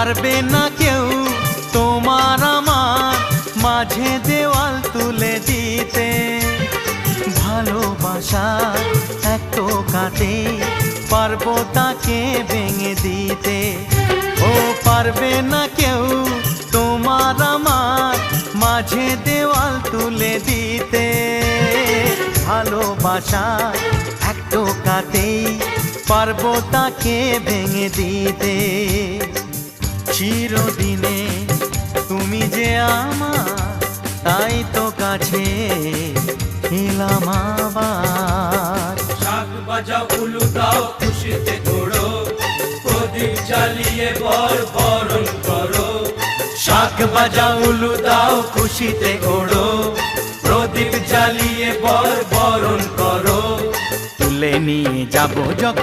পারবে না কেউ তোমার আমার মাঝে দেওয়াল তুলে দিতে। ভালোবাসা এক টোকাতে পারবো তাকে ভেঙে দিতে। ও পারবে না কেউ তোমার আমার মাঝে দেওয়াল তুলে দিতে। ভালোবাসা এক টোকাতেই পারবো তাকে ভেঙে দিতে। চিরদিনে তুমি যে আমার, তাই তো কাছে এলাম আবার। শাক বাজাও উলু দাও খুশিতে ঘোড়ো, প্রদীপ জ্বালিয়ে বরণ করো। শাক বাজাও উলু দাও খুশিতে ওড়ো, প্রদীপ জ্বালিয়ে বরণ করো। তুলে নিয়ে যাবো যখন